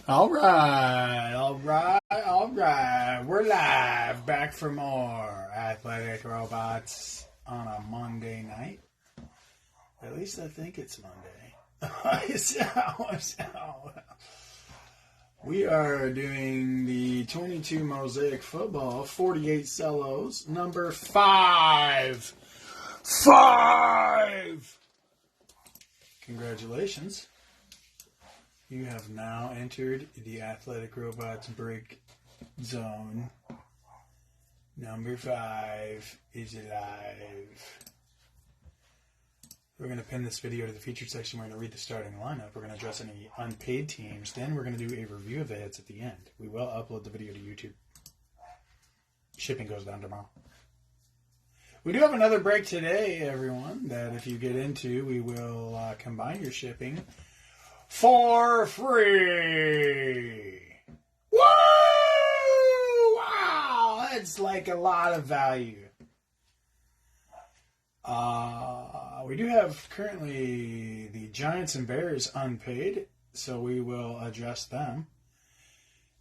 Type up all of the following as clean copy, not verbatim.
All right. We're live, back for more Athletic Robots on a Monday night. At least I think it's Monday. We are doing the 22 Mosaic football, 48 Cellos, number 5. 5! Congratulations. You have now entered the AthleticRobots break zone. Number 5 is alive. We're going to pin this video to the featured section. We're going to read the starting lineup. We're going to address any unpaid teams. Then we're going to do a review of the hits at the end. We will upload the video to YouTube. Shipping goes down tomorrow. We do have another break today, everyone, that if you get into, we will combine your shipping for free. Woo! Wow! That's like a lot of value. We do have currently the Giants and Bears unpaid, so we will address them.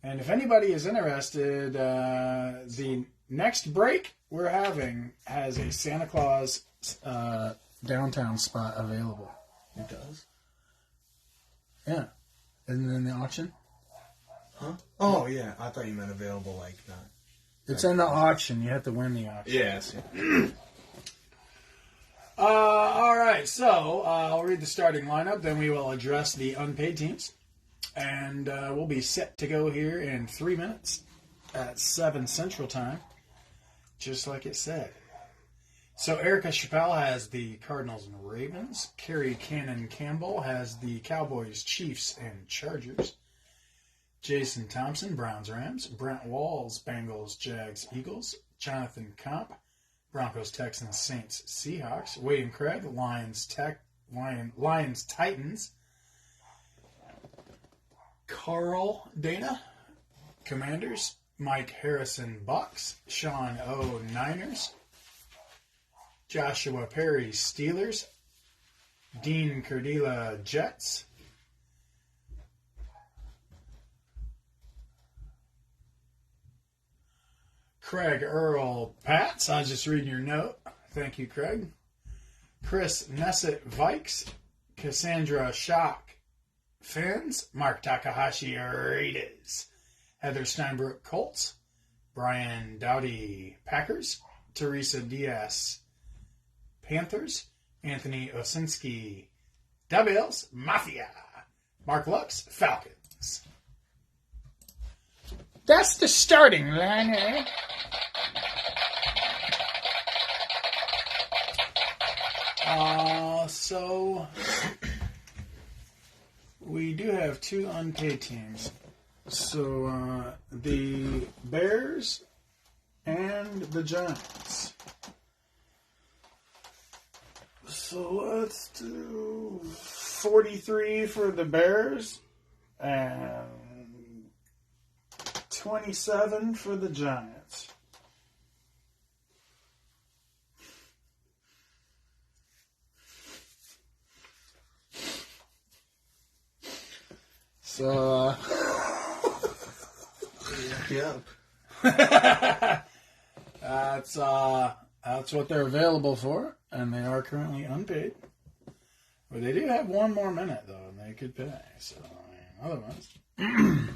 And if anybody is interested, the next break we're having has a Santa Claus downtown spot available. It does? Yeah. Isn't it in the auction? Huh? Oh, yeah. I thought you meant available like that. It's in the auction. You have to win the auction. Yes. All right. So I'll read the starting lineup. Then we will address the unpaid teams. And we'll be set to go here in 3 minutes at 7 Central Time. Just like it said. So Erica Chappelle has the Cardinals and Ravens. Kerry Cannon Campbell has the Cowboys, Chiefs, and Chargers. Jason Thompson, Browns, Rams. Brent Walls, Bengals, Jags, Eagles. Jonathan Comp, Broncos, Texans, Saints, Seahawks. William Craig, Lions, Titans. Carl Dana, Commanders. Mike Harrison, Bucks. Sean O, Niners. Joshua Perry, Steelers. Dean Cardilla, Jets. Craig Earl, Pats. I was just reading your note. Thank you, Craig. Chris Nessett, Vikes. Cassandra Shock, Fins. Mark Takahashi, Raiders. Heather Steinbrook, Colts. Brian Dowdy, Packers. Teresa Diaz, Panthers. Anthony Osinski, Devils, Mafia. Mark Lux, Falcons. That's the starting line, eh? So we do have 2 unpaid teams. So the Bears and the Giants. So let's do 43 for the Bears and 27 for the Giants. So Yep. That's what they're available for, and they are currently unpaid. But they do have 1 more minute though, and they could pay. So otherwise, I'm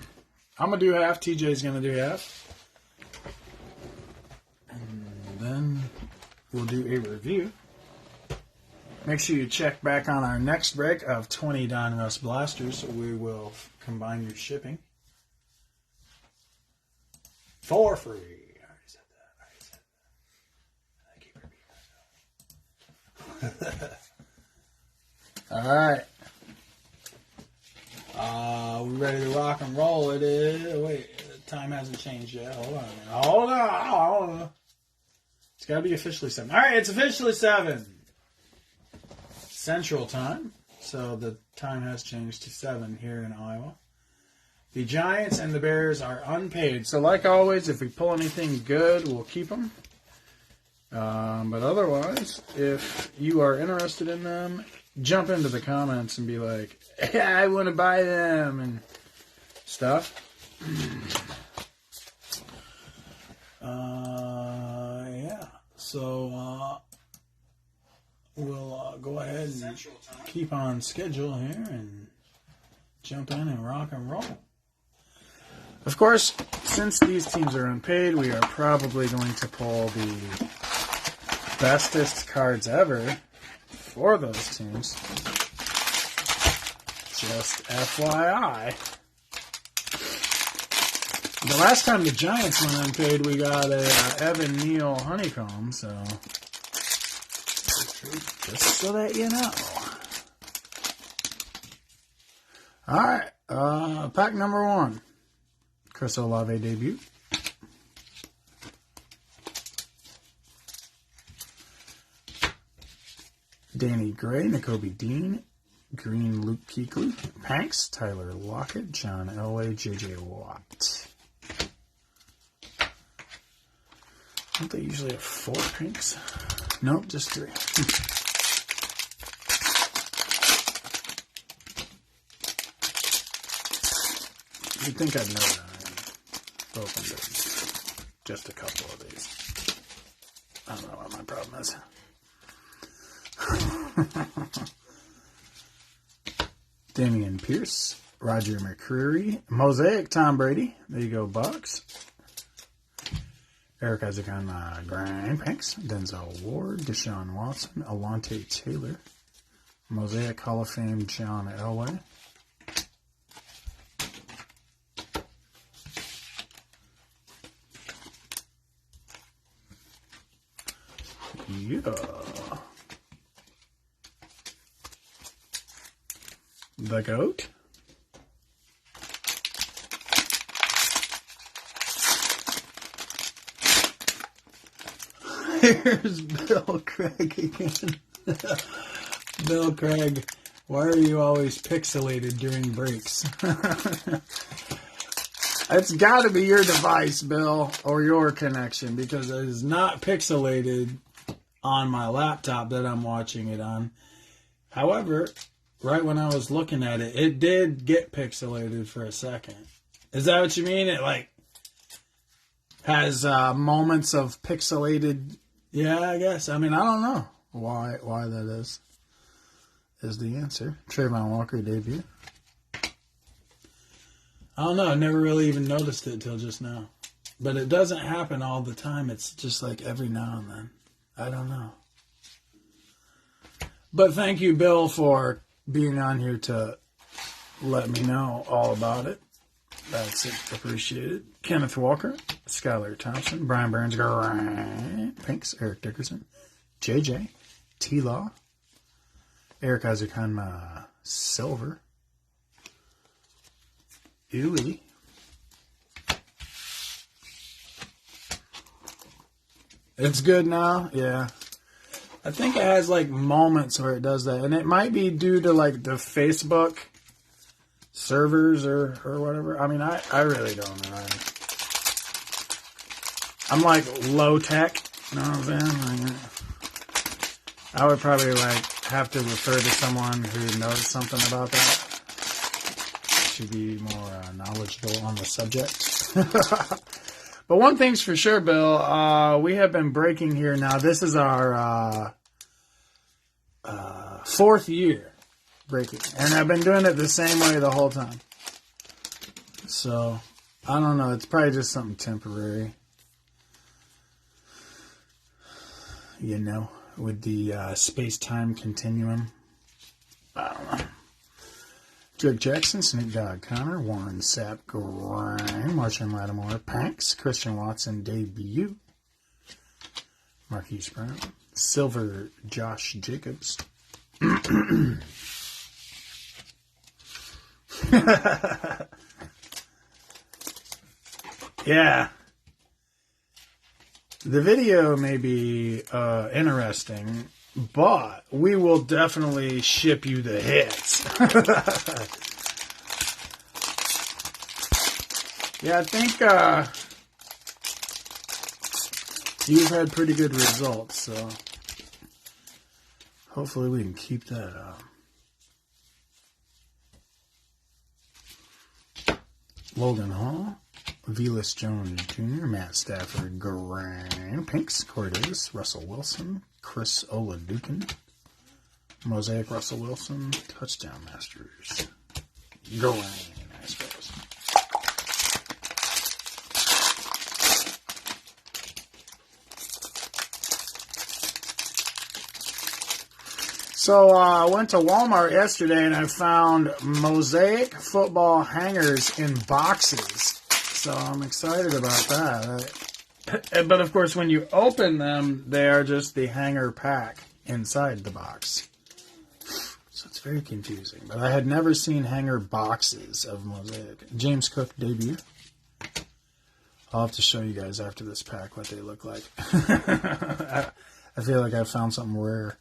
gonna do half. TJ's gonna do half, and then we'll do a review. Make sure you check back on our next break of 20 Don Russ Blasters. We will combine your shipping for free. I already said that. I keep repeating myself. All right. We ready to rock and roll? It is. Wait, the time hasn't changed yet. Hold on. It's got to be officially 7. All right, it's officially 7 Central Time. So the time has changed to 7 here in Iowa. The Giants and the Bears are unpaid. So like always, if we pull anything good, we'll keep them. But otherwise, if you are interested in them, jump into the comments and be like, hey, I want to buy them. And stuff. Yeah. So we'll go ahead and keep on schedule here and jump in and rock and roll. Of course, since these teams are unpaid, we are probably going to pull the bestest cards ever for those teams. Just FYI. The last time the Giants went unpaid, we got a Evan Neal Honeycomb, so just so that you know. Alright, pack number 1. Chris Olave debut. Danny Gray, Nakobe Dean, Green Luke Kuechly, Hanks, Tyler Lockett, John Elway, J.J. Watt. Don't they usually have 4 pinks? Nope, just 3. You'd think I'd know that. I opened just a couple of these. I don't know what my problem is. Damian Pierce, Roger McCreary, Mosaic Tom Brady. There you go, Bucks. Eric Isaac on Grind Pinks, Denzel Ward, Deshaun Watson, Alante Taylor, Mosaic Hall of Fame John Elway. Yeah. The GOAT. Here's Bill Craig again. Bill Craig, why are you always pixelated during breaks? It's got to be your device, Bill, or your connection, because it is not pixelated on my laptop that I'm watching it on. However, right when I was looking at it, it did get pixelated for a second. Is that what you mean? It like has moments of pixelated. Yeah, I guess. I mean, I don't know why that is the answer. Trayvon Walker debut. I don't know. I never really even noticed it till just now. But it doesn't happen all the time. It's just like every now and then. I don't know. But thank you, Bill, for being on here to let me know all about it. That's appreciated. Kenneth Walker, Skylar Thompson, Brian Burns, Pinks, Eric Dickerson, JJ, T-Law, Eric Isaac Hanma Silver, Uli, it's good now, yeah. I think it has like moments where it does that, and it might be due to like the Facebook servers or whatever. I mean, I really don't know. I'm like low tech, you know what I'm saying? I would probably like have to refer to someone who knows something about that to be more knowledgeable on the subject. But one thing's for sure, Bill, we have been breaking here now. This is our 4th year breaking, and I've been doing it the same way the whole time. So, I don't know. It's probably just something temporary. You know, with the space-time continuum. I don't know. Drake Jackson, Snoop Dogg Connor, Warren Sapp Grime, Marshawn Lattimore, Panks, Christian Watson debut, Marquise Brown, Silver Josh Jacobs. Yeah. The video may be interesting, but we will definitely ship you the hits. Yeah, I think you've had pretty good results, so hopefully we can keep that up. Logan Hall, Velas Jones Jr., Matt Stafford, Graham Pinks, Corey Davis, Russell Wilson, Chris Oladukin, Mosaic Russell Wilson, Touchdown Masters, Graham Astros. So I went to Walmart yesterday and I found Mosaic football hangers in boxes. So I'm excited about that. But of course, when you open them, they are just the hanger pack inside the box. So it's very confusing. But I had never seen hanger boxes of Mosaic. James Cook debut. I'll have to show you guys after this pack what they look like. I feel like I found something rare.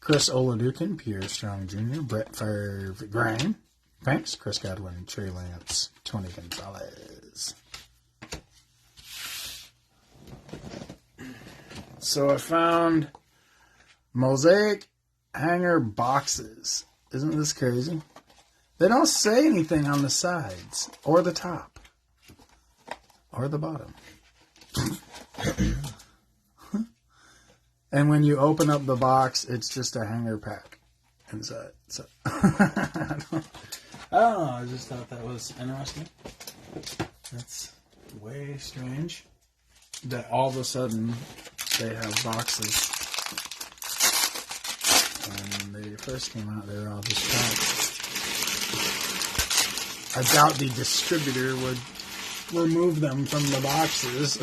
Chris Oladukin, Pierre Strong Jr., Brett Favre, Graham, Banks, Chris Godwin, Trey Lance, Tony Gonzalez. So I found Mosaic hanger boxes. Isn't this crazy? They don't say anything on the sides, or the top, or the bottom. And when you open up the box, it's just a hanger pack inside. So I don't know. I just thought that was interesting. That's way strange that all of a sudden they have boxes. When they first came out, they were all just packs. I doubt the distributor would remove them from the boxes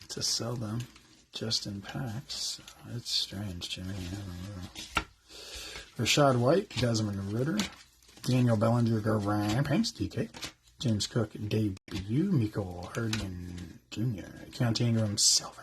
to sell them. Just in packs. It's strange, Jimmy. I don't know. Rashad White, Desmond Ritter, Daniel Bellinger, Graham Pinks, DK, James Cook, debut, Miko Hardman Jr., Keontae Ingram, silver.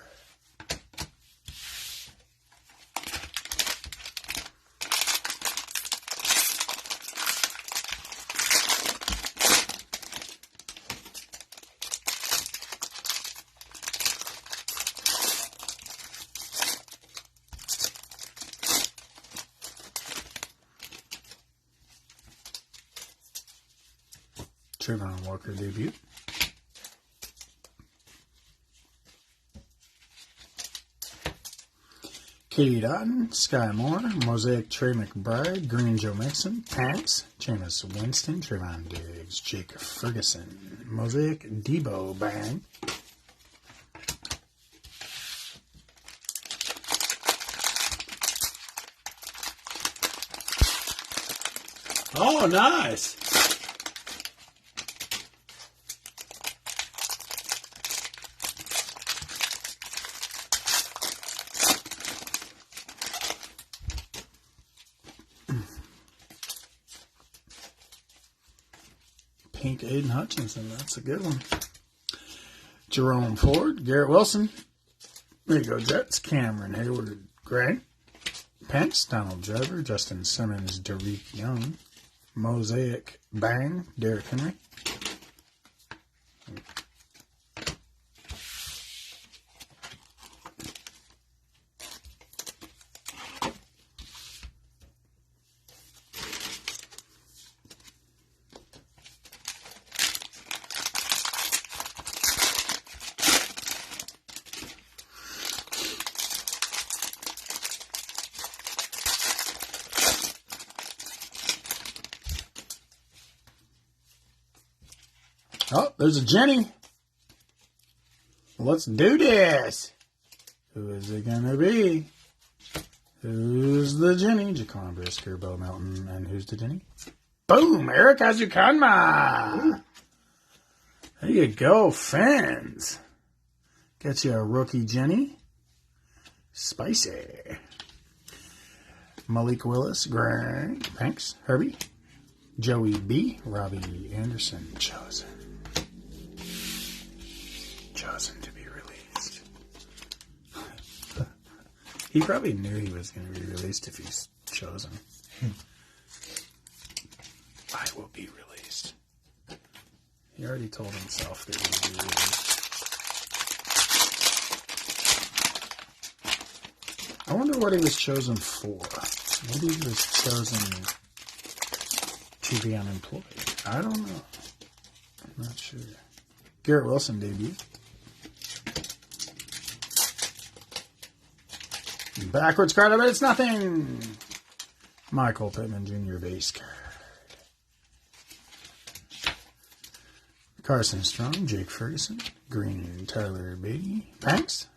Trayvon Walker debut. Katie Dotton, Sky Moore, Mosaic Trey McBride, Green Joe Mixon, Pants, Jameis Winston, Trayvon Diggs, Jake Ferguson, Mosaic Debo Bang. Oh, nice. Pink Aiden Hutchinson, that's a good one. Jerome Ford, Garrett Wilson, there you go, Jets, Cameron Hayward, Gray, Pence, Donald Driver, Justin Simmons, Derek Young, Mosaic Bang, Derrick Henry. Oh, there's a Jenny. Let's do this. Who is it going to be? Who's the Jenny? Jaquan Brisker, Bo Melton, and who's the Jenny? Boom! Eric Azukanma. There you go, fans. Got you a rookie Jenny. Spicy. Malik Willis, Greg, Hanks, Herbie, Joey B, Robbie Anderson, chosen to be released. He probably knew he was going to be released if he's chosen. I will be released. He already told himself that he would be released. I wonder what he was chosen for. Maybe he was chosen to be unemployed. I don't know. sure. Garrett Wilson debut. Backwards card, but it's nothing. Michael Pittman Jr. base card. Carson Strong, Jake Ferguson, green, Tyler Beatty, Banks,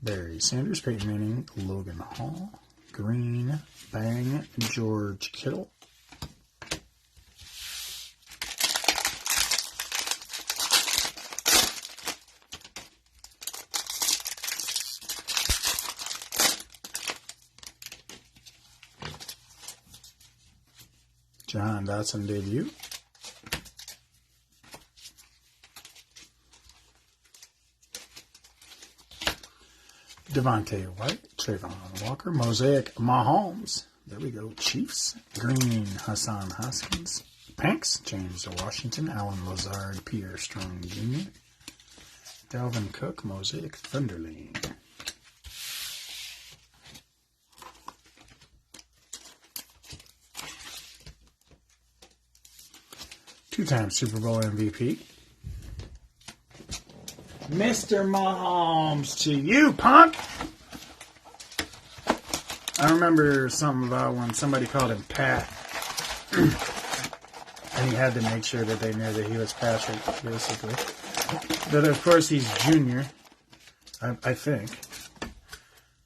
Barry Sanders, Peyton Manning, Logan Hall, green, Bang, George Kittle. John Dotson debut. Devontae White, Trayvon Walker, Mosaic Mahomes. There we go. Chiefs. Green, Hassan Haskins. Panks, James Washington, Alan Lazard, Pierre Strong Jr. Dalvin Cook, Mosaic Thunderling. Two-time Super Bowl MVP. Mr. Mahomes to you, punk! I remember something about when somebody called him Pat. And he had to make sure that they knew that he was Patrick, basically. But of course he's Junior, I think.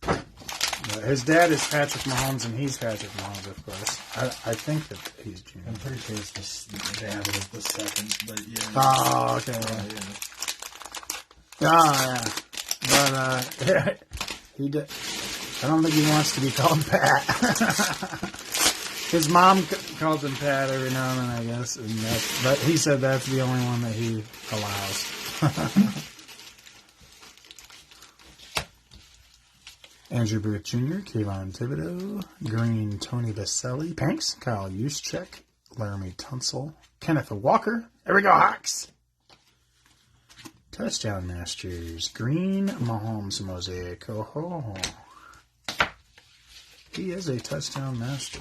But his dad is Patrick Mahomes and he's Patrick Mahomes, of course. I think that he's Junior. I'm pretty sure it's the dad is the second, but yeah. Oh, okay. Yeah. But he did. I don't think he wants to be called Pat. His mom called him Pat every now and then, I guess. But he said that's the only one that he allows. Andrew Booth Jr., Kayvon Thibodeau, green, Tony Vaselli, Panks, Kyle Juszczyk, Laramie Tunsil, Kenneth Walker. There we go, Hawks. Touchdown Masters, green, Mahomes Mosaic. Oh, ho. He is a touchdown master.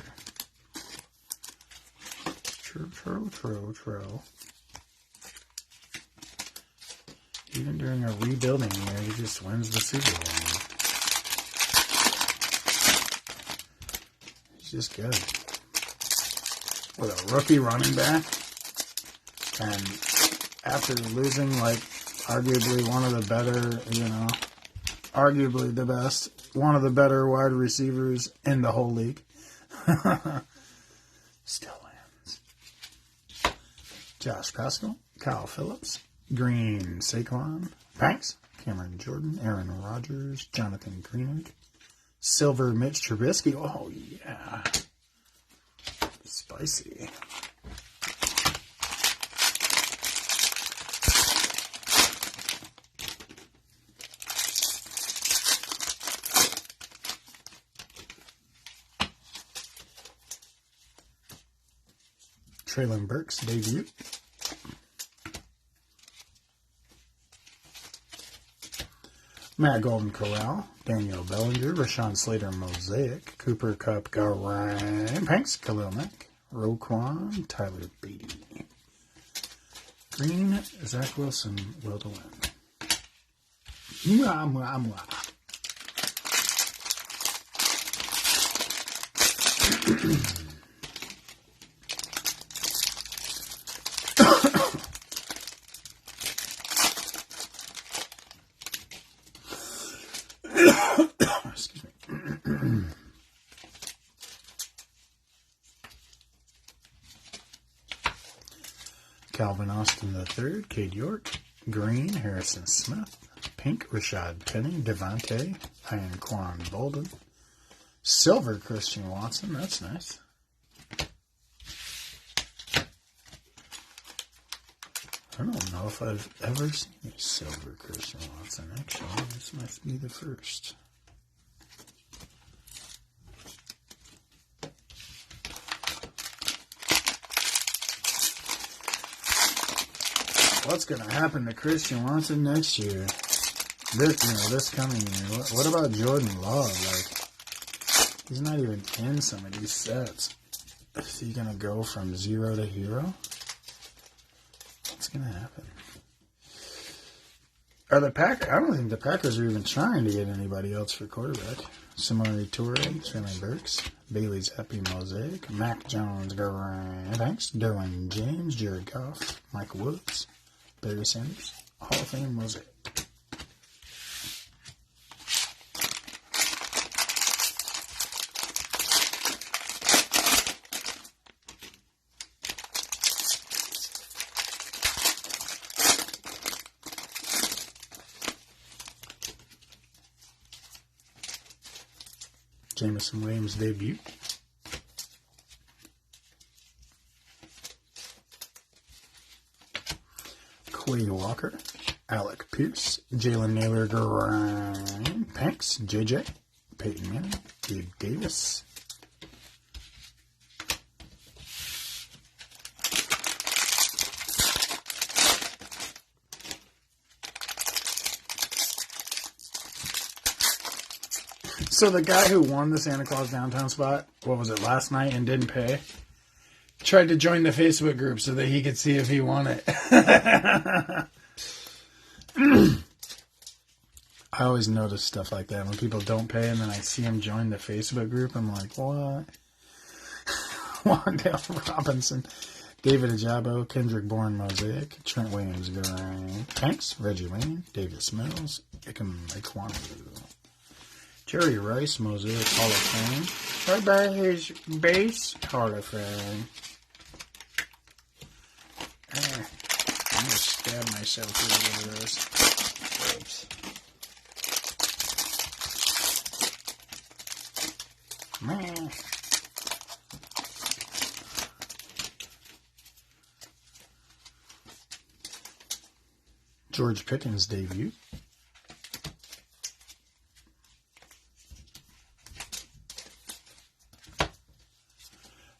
True. Even during a rebuilding year, he just wins the Super Bowl. He's just good. With a rookie running back. And after losing, like, arguably one of the better, arguably the best, one of the better wide receivers in the whole league. Still wins. Josh Pascal, Kyle Phillips, green, Saquon, Banks, Cameron Jordan, Aaron Rodgers, Jonathan Greenard, silver, Mitch Trubisky. Oh, yeah. Spicy. Traylon Burks debut. Matt Golden Corral, Daniel Bellinger, Rashawn Slater Mosaic, Cooper Kupp, Ryan Panks, Khalil Mack, Roquan, Tyler Beatty. Green, Zach Wilson, will to win. Mwah, mwah, mwah. Excuse me. Calvin Austin III, Cade York, green, Harrison Smith, pink, Rashad Penny, Devontae, Quan Bolden, silver, Christian Watson. That's nice. I don't know if I've ever seen a silver Christian Watson. Actually, this must be the first. What's going to happen to Christian Watson next year? This coming year. What about Jordan Love? Like, he's not even in some of these sets. Is he going to go from 0 to hero? what's going to happen? Are the Packers? I don't think the Packers are even trying to get anybody else for quarterback. Similarly, Toure, Sterling Burks, Bailey Zappi, Mosaic, Mac Jones, thanks, Derwin James, Jared Goff, Mike Woods, Barry Sanders, Hall of Fame, Mosaic. Jameson Williams debut. Quay Walker, Alec Pierce, Jalen Naylor, Grind, Panks, JJ, Peyton Manning, Gabe Davis. So the guy who won the Santa Claus downtown spot, what was it, last night and didn't pay, tried to join the Facebook group so that he could see if he won it. I always notice stuff like that when people don't pay and then I see them join the Facebook group. I'm like, what? Wandale Robinson, David Ajabo, Kendrick Bourne, Mosaic, Trent Williams, Grind, Tanks, Reggie Lane, Davis Mills, Ikem Ikwanu. Jerry Rice, Mosaic, Hall of Fame. Right by his base, Hall of Fame. I'm going to stab myself with one of those. Oops. Man. George Pickens' debut.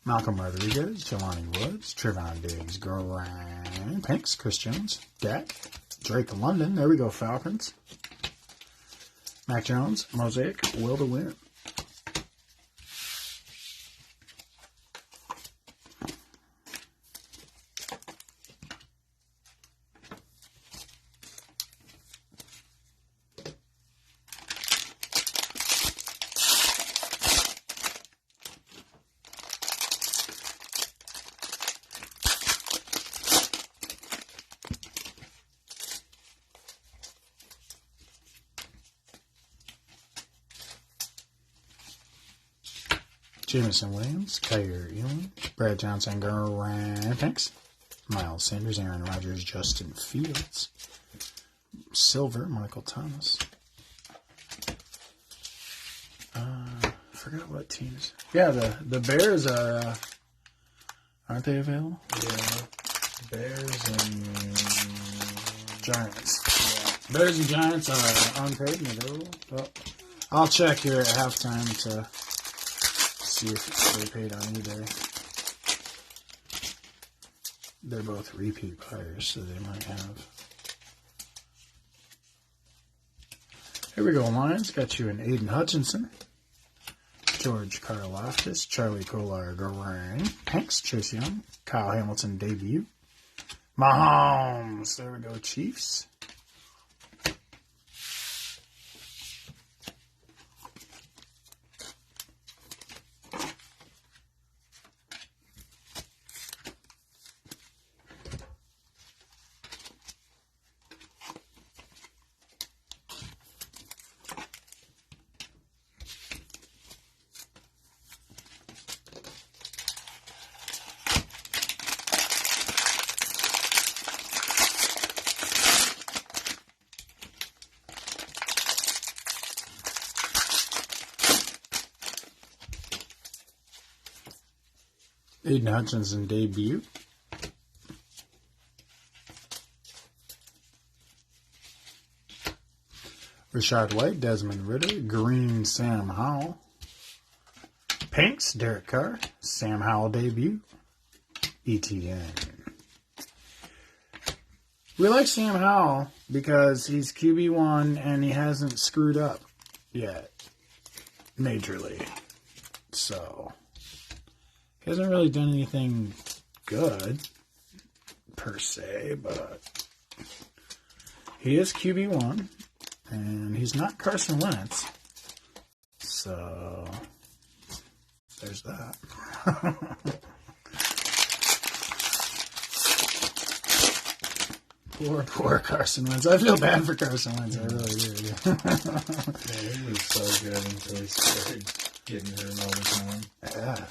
Malcolm Rodriguez, Jelani Woods, Trevon Diggs, Grind, Pinks, Chris Jones, Dak, Drake London, there we go, Falcons, Mac Jones, Mosaic, Will to Win. Jameson Williams, Kyrie Ewan, Brad Johnson, Grant Hanks, Miles Sanders, Aaron Rodgers, Justin Fields, Silver, Michael Thomas. Forgot what teams. Yeah, the Bears are, aren't they available? Yeah. Bears and Giants. Yeah. Bears and Giants are unpaid and available. Well, I'll check here at halftime to see if they paid on eBay. They're both repeat buyers, so they might have. Here we go, Lions. Got you an Aiden Hutchinson, George Karlaftis, Charlie Kolar, Garang, Hanks, Chase Young, Kyle Hamilton debut, Mahomes. There we go, Chiefs. Aiden Hutchinson debut. Rashad White, Desmond Ridder, Green, Sam Howell. Pinks, Derek Carr, Sam Howell debut. ETN. We like Sam Howell because he's QB1 and he hasn't screwed up yet, majorly. So, he hasn't really done anything good, per se, but he is QB1, and he's not Carson Wentz. So there's that. Poor Carson Wentz. I feel bad for Carson Wentz. I really do. Yeah, he was so good until he started getting hurt all the time. Yeah,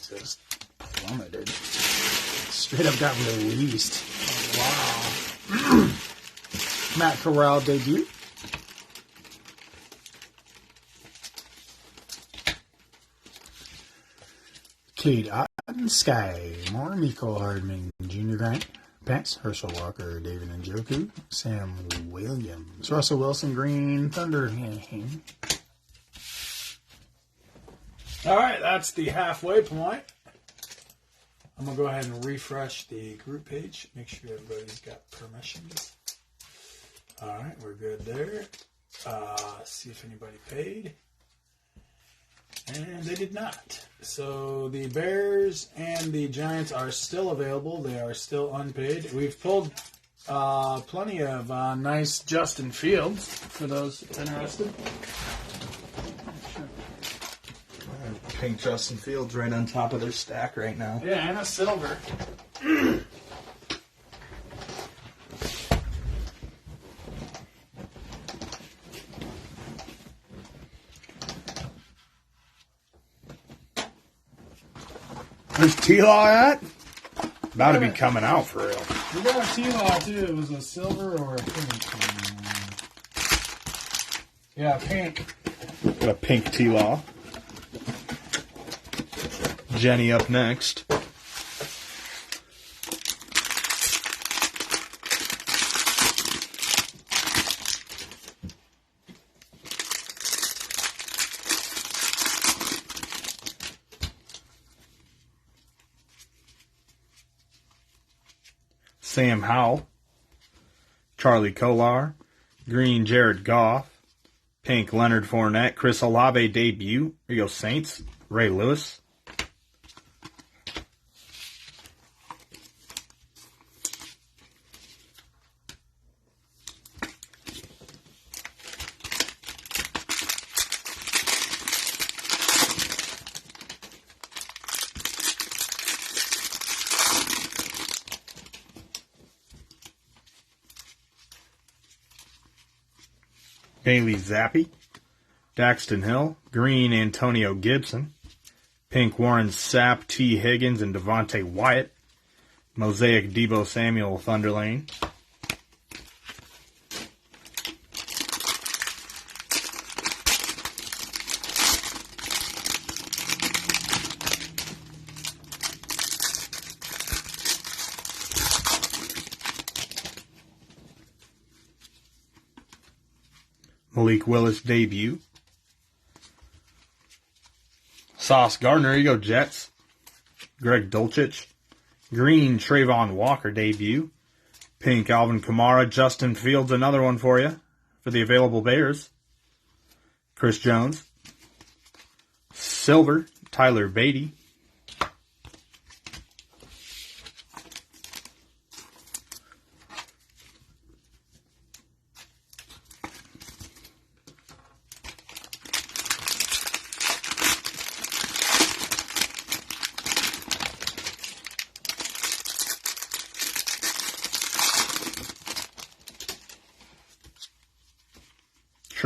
just plummeted. Straight up got released. Wow. Matt Corral debut. Cade Otton, Sky Moore, Miko Hardman, Junior Grant, Pence, Herschel Walker, David Njoku, Sam Williams, Russell Wilson, Green Thunder. All right, that's the halfway point. I'm going to go ahead and refresh the group page. Make sure everybody's got permissions. All right, we're good there. See if anybody paid. And they did not. So the Bears and the Giants are still available. They are still unpaid. We've pulled plenty of nice Justin Fields for those interested. Pink Justin Fields right on top of their stack right now. Yeah, and a silver. There's T-Law at? About to be coming out for real. We got a T-Law too. It was a silver or a pink. Yeah, pink. Got a pink T-Law. Jenny up next. Sam Howell, Charlie Kolar, green Jared Goff, pink Leonard Fournette, Chris Olave debut, here you go Saints, Ray Lewis. Bailey Zappi, Daxton Hill, green Antonio Gibson, pink Warren Sapp, T. Higgins, and Devontae Wyatt, Mosaic Debo Samuel Thunderlane, Malik Willis debut. Sauce Gardner, here you go, Jets. Greg Dulcich. Green Trayvon Walker debut. Pink Alvin Kamara. Justin Fields, another one for you for the available Bears. Chris Jones. Silver, Tyler Beatty.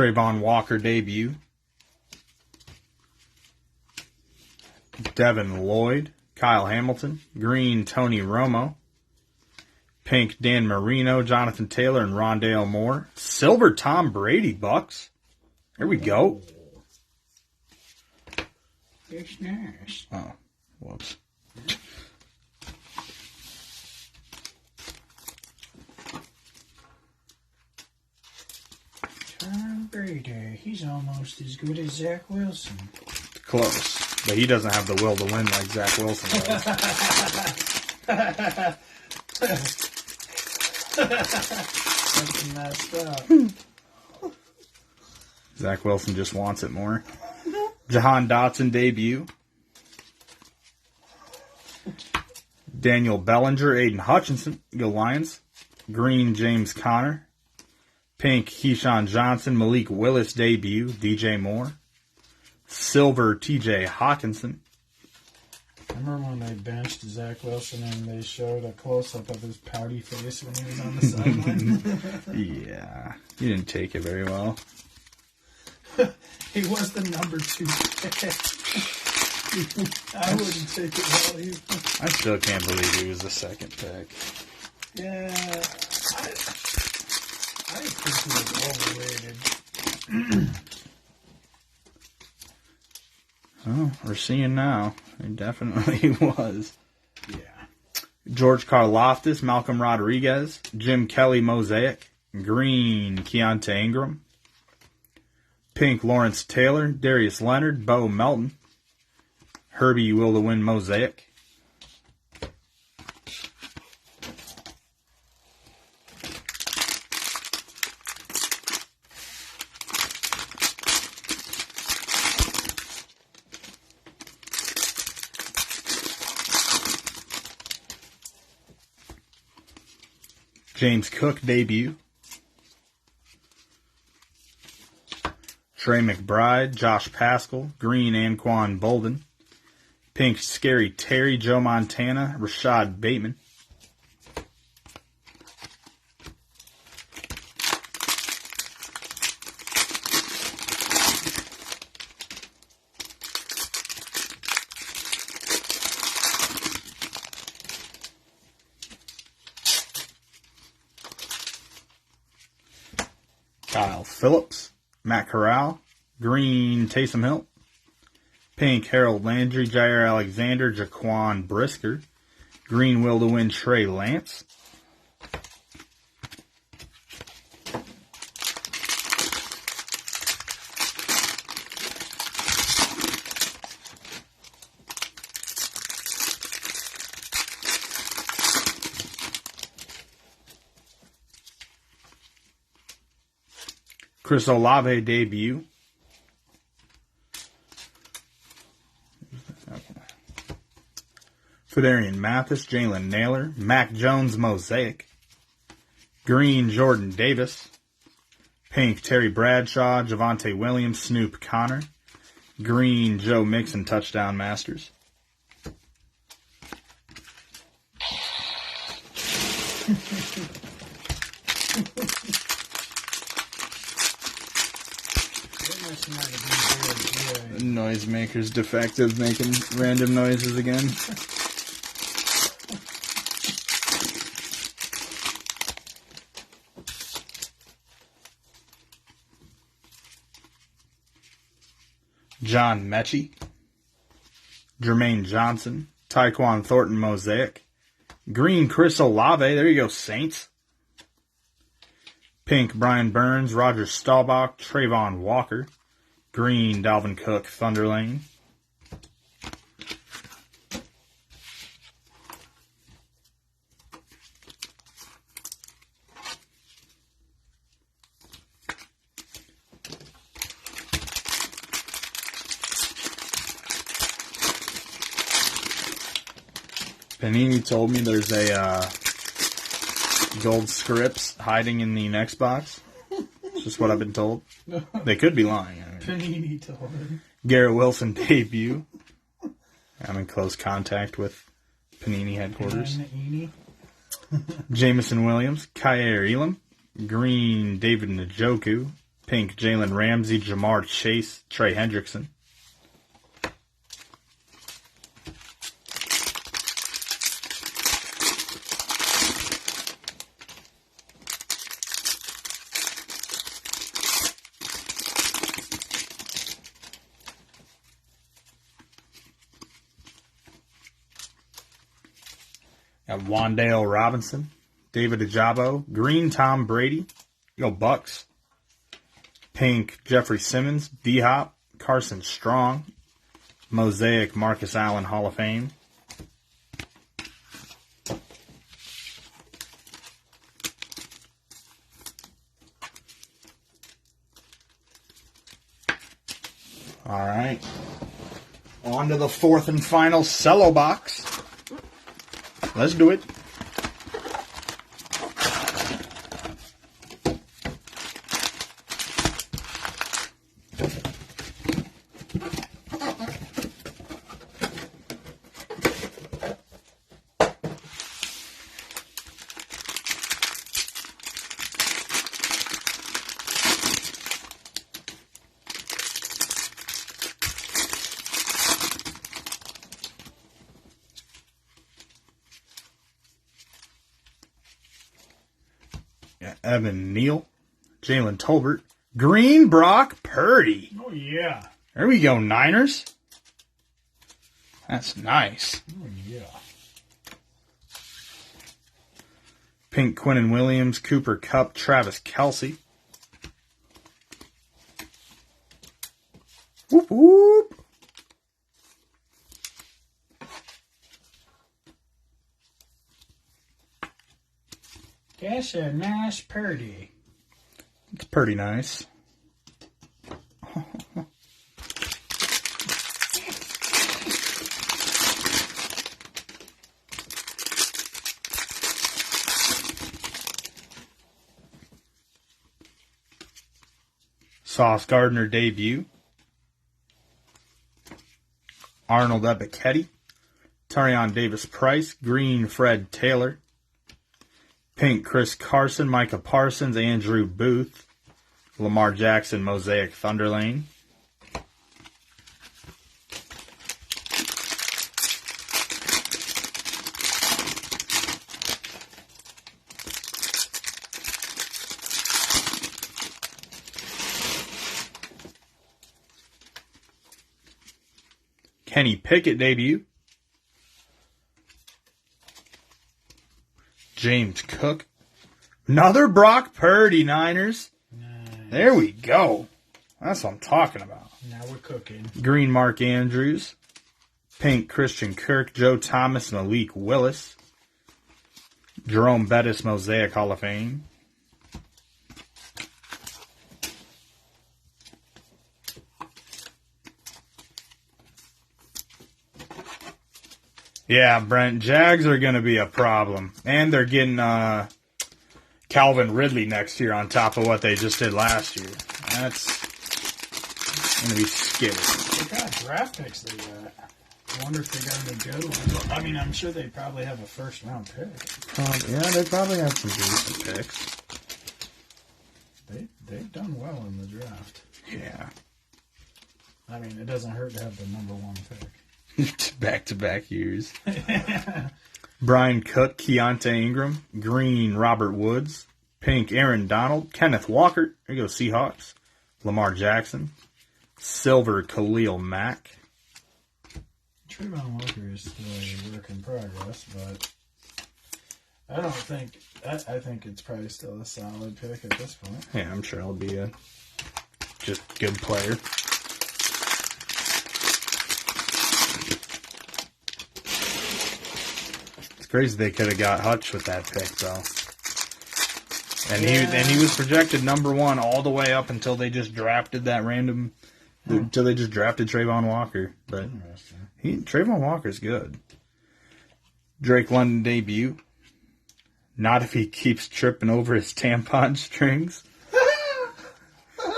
Trayvon Walker debut. Devin Lloyd, Kyle Hamilton, green Tony Romo, pink Dan Marino, Jonathan Taylor, and Rondale Moore. Silver Tom Brady Bucks. There we go. It's nice. Oh, whoops. Tom Brady. He's almost as good as Zach Wilson. Close. But he doesn't have the will to win like Zach Wilson does. That's messed up. Zach Wilson just wants it more. Jahan Dotson debut. Daniel Bellinger, Aiden Hutchinson, go Lions. Green, James Conner. Pink, Keyshawn Johnson, Malik Willis debut, DJ Moore. Silver, TJ Hawkinson. I remember when they benched Zach Wilson and they showed a close-up of his pouty face when he was on the sideline. Yeah, he didn't take it very well. He was the number 2 pick. I wouldn't take it well either. I still can't believe he was the second pick. Yeah, I think he was overrated. Oh, we're seeing now. He definitely was. Yeah. George Karlaftis, Malcolm Rodriguez, Jim Kelly, Mosaic, Green, Keontae Ingram, Pink, Lawrence Taylor, Darius Leonard, Bo Melton, Herbie Will to Win, Mosaic, James Cook debut, Trey McBride, Josh Pascal, Green, Anquan Bolden, Pink, Scary Terry, Joe Montana, Rashad Bateman, Kyle Phillips, Matt Corral, Green, Taysom Hill, Pink, Harold Landry, Jair Alexander, Jaquan Brisker, Green, Will to Win, Trey Lance, Chris Olave debut, Fidarian Mathis, Jalen Naylor, Mac Jones Mosaic, Green, Jordan Davis, Pink, Terry Bradshaw, Javonte Williams, Snoop Connor, Green, Joe Mixon, Touchdown Masters. Noisemaker's defective, making random noises again. John Mechie, Jermaine Johnson, Tyquan Thornton Mosaic, Green, Chris Olave, there you go, Saints. Pink, Brian Burns, Roger Staubach, Trayvon Walker, Green, Dalvin Cook, Thunder Lane. Panini told me there's a gold scripts hiding in the next box. It's just what I've been told. They could be lying. I mean, Panini told him. Garrett Wilson debut. I'm in close contact with Panini headquarters. Jamison Williams, Kyer Elam, Green, David Njoku, Pink, Jalen Ramsey, Jamar Chase, Trey Hendrickson. Got Wandale Robinson, David Ajabo, Green, Tom Brady, go Bucks. Pink, Jeffrey Simmons, D-Hop, Carson Strong, Mosaic, Marcus Allen, Hall of Fame. All right. On to the fourth and final Cello box. Let's do it. Evan Neal, Jalen Tolbert, green Brock Purdy. Oh, yeah. There we go, Niners. That's nice. Oh, yeah. Pink Quinnen Williams, Cooper Kupp, Travis Kelce. Whoop, whoop. That's a nice Purdy. It's pretty nice. Sauce Gardner debut. Arnold Ebiketie. Tarion Davis-Price. Green Fred Taylor. Pink Chris Carson. Micah Parsons. Andrew Booth. Lamar Jackson Mosaic Thunderlane. Kenny Pickett debut. James Cook. Another Brock Purdy, Niners. Nice. There we go. That's what I'm talking about. Now we're cooking. Green Mark Andrews. Pink Christian Kirk. Joe Thomas, Malik Willis. Jerome Bettis Mosaic Hall of Fame. Yeah, Brent, Jags are going to be a problem. And they're getting Calvin Ridley next year on top of what they just did last year. That's going to be scary. What kind of draft picks they got? I wonder if they got any good ones. I mean, I'm sure they probably have a first-round pick. Yeah, they probably have some decent picks. They've done well in the draft. Yeah. I mean, it doesn't hurt to have the number one pick. Back-to-back years. Brian Cook, Keontae Ingram, green Robert Woods, pink Aaron Donald, Kenneth Walker, there you go Seahawks, Lamar Jackson, silver Khalil Mack. Trayvon Walker is still a work in progress, but I don't think I think it's probably still a solid pick at this point. Yeah, I'm sure he'll be a just good player. Crazy they could have got Hutch with that pick though, and he was projected number one all the way up until they just drafted that random, until they just drafted Trayvon Walker. But Trayvon Walker's good. Drake London debut. Not if he keeps tripping over his tampon strings.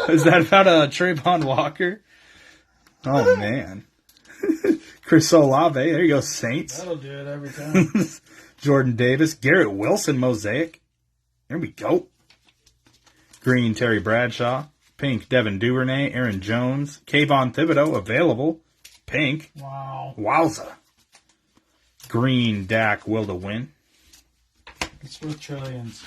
Is that about a Trayvon Walker? Oh man. Chris Olave, there you go, Saints. That'll do it every time. Jordan Davis, Garrett Wilson, Mosaic. There we go. Green, Terry Bradshaw. Pink, Devin Duvernay, Aaron Jones. Kayvon Thibodeau, available. Pink. Wow. Wowza. Green, Dak, will to win. It's worth trillions.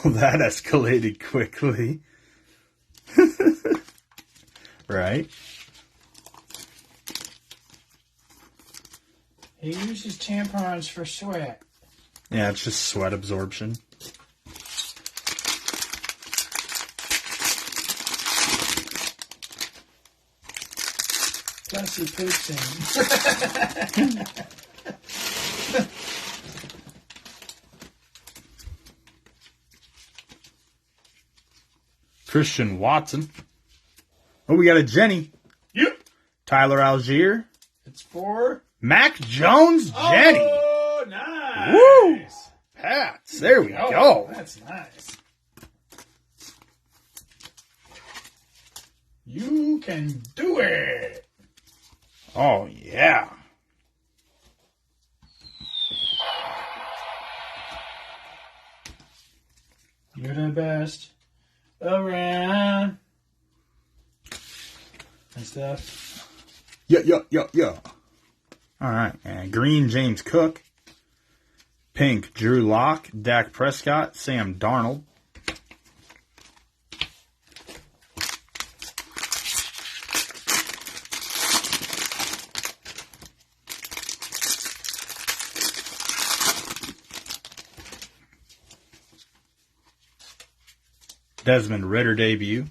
Well, that escalated quickly. Right? He uses tampons for sweat. Yeah, it's just sweat absorption. Dusty pooping. Christian Watson. Oh, we got a Jenny. Yep. Tyler Algier. It's for Mac Jones Jenny. Oh, nice. Woo! Pats. There we go. That's nice. You can do it. Oh, yeah. You're the best around. And stuff. Yeah. All right. And green, James Cook. Pink, Drew Lock, Dak Prescott, Sam Darnold. Desmond Ridder debut.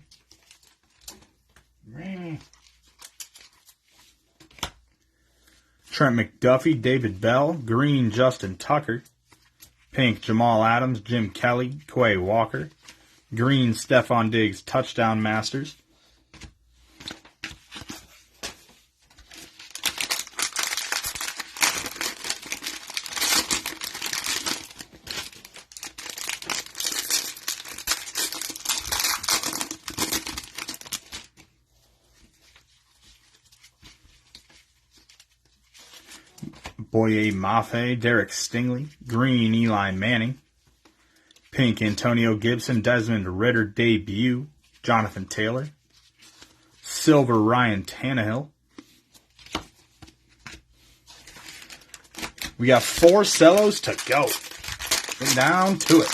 Trent McDuffie, David Bell, green, Justin Tucker, pink, Jamal Adams, Jim Kelly, Quay Walker, green, Stephon Diggs, touchdown masters. Boye Mafe, Derek Stingley, green, Eli Manning, pink, Antonio Gibson, Desmond Ridder debut, Jonathan Taylor, silver, Ryan Tannehill. We got 4 cellos to go. Get down to it.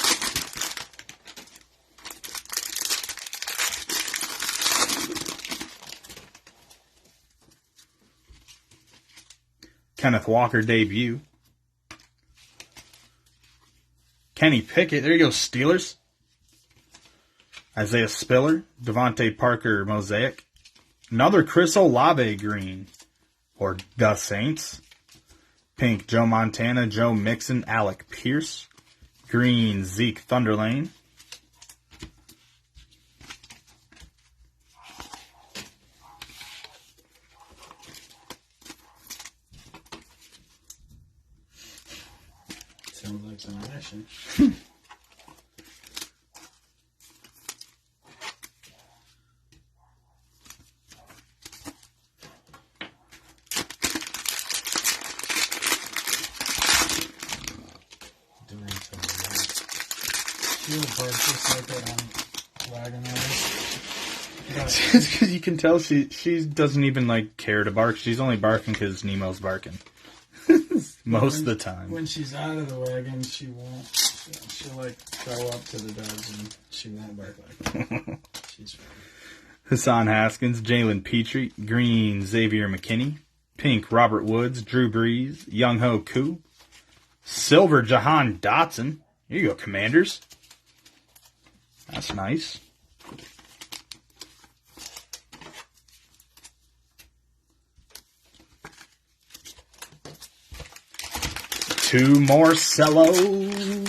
Kenneth Walker debut. Kenny Pickett. There you go, Steelers. Isaiah Spiller. Devontae Parker Mosaic. Another Chris Olave green. Or the Saints. Pink, Joe Montana, Joe Mixon, Alec Pierce. Green, Zeke Thunderlane. Sounds like some action. Doing some shield parts just like that on wagon wheels. It's because you can tell she doesn't even like care to bark. She's only barking because Nemo's barking. Most of the time. When she's out of the wagon, she won't. She'll like go up to the dogs and she won't bark like that. She's fine. Hassan Haskins, Jalen Petrie, green, Xavier McKinney, pink, Robert Woods, Drew Brees, Young Ho Koo, silver, Jahan Dotson. Here you go, Commanders. That's nice. Two more cellos. You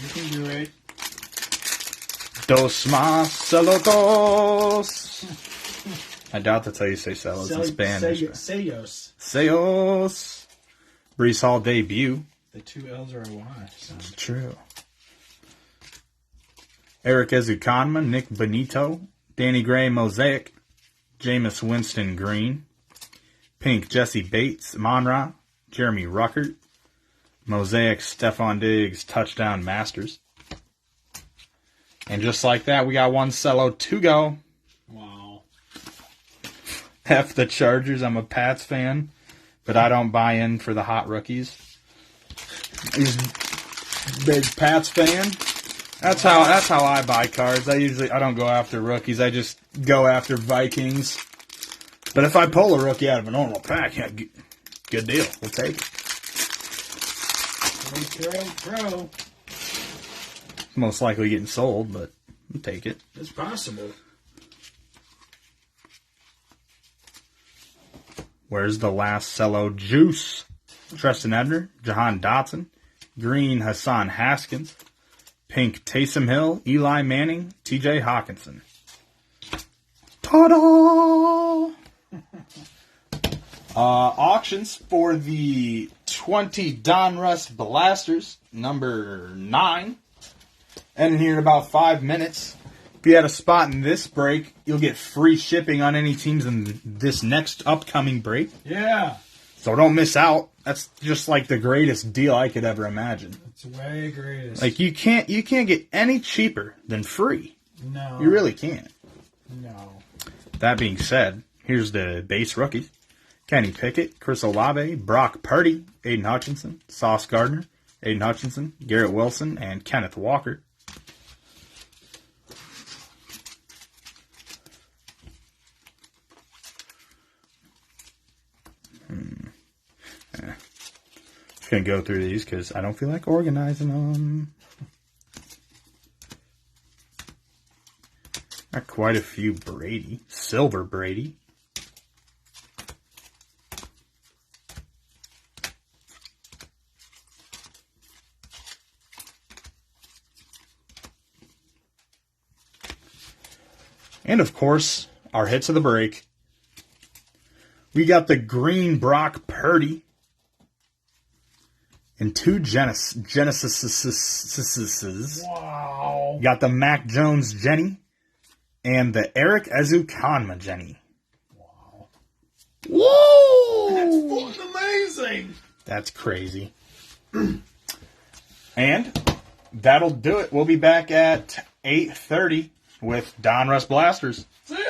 can do it. Dos más celotos. I doubt that's how you say cellos in Spanish. Sellos. Brees Hall debut. The 2 L's are a Y. So. That's true. Eric Ezukanma, Nick Benito, Danny Gray Mosaic, Jameis Winston green, pink, Jesse Bates, Monra, Jeremy Ruckert, Mosaic, Stephon Diggs, touchdown masters. And just like that, we got 1 cello to go. Wow. F the Chargers. I'm a Pats fan, but I don't buy in for the hot rookies. He's big Pats fan. That's how I buy cards. I don't go after rookies. I just go after Vikings. But if I pull a rookie out of a normal pack, yeah, good deal. We'll take it. Throw. Most likely getting sold, but we'll take it. It's possible. Where's the last Cello juice? Treston Ebner, Jahan Dotson, green Hassan Haskins, pink Taysom Hill, Eli Manning, TJ Hawkinson. Ta-da! Auctions for the 20 Donruss Blasters, number 9. Ending here in about 5 minutes. If you had a spot in this break, you'll get free shipping on any teams in this next upcoming break. Yeah. So don't miss out. That's just like the greatest deal I could ever imagine. It's way greatest. Like you can't get any cheaper than free. No. You really can't. No. That being said, here's the base rookies. Kenny Pickett, Chris Olave, Brock Purdy, Aiden Hutchinson, Sauce Gardner, Aiden Hutchinson, Garrett Wilson, and Kenneth Walker. Just going to go through these because I don't feel like organizing them. Got quite a few Brady. Silver Brady. And of course, our hits of the break. We got the green Brock Purdy. And 2 Genesis. Wow. Got the Mac Jones Jenny. And the Eric Ezukanma Jenny. Wow. Whoa! That's fucking amazing. That's crazy. And that'll do it. We'll be back at 8:30 with Donruss Blasters. See ya.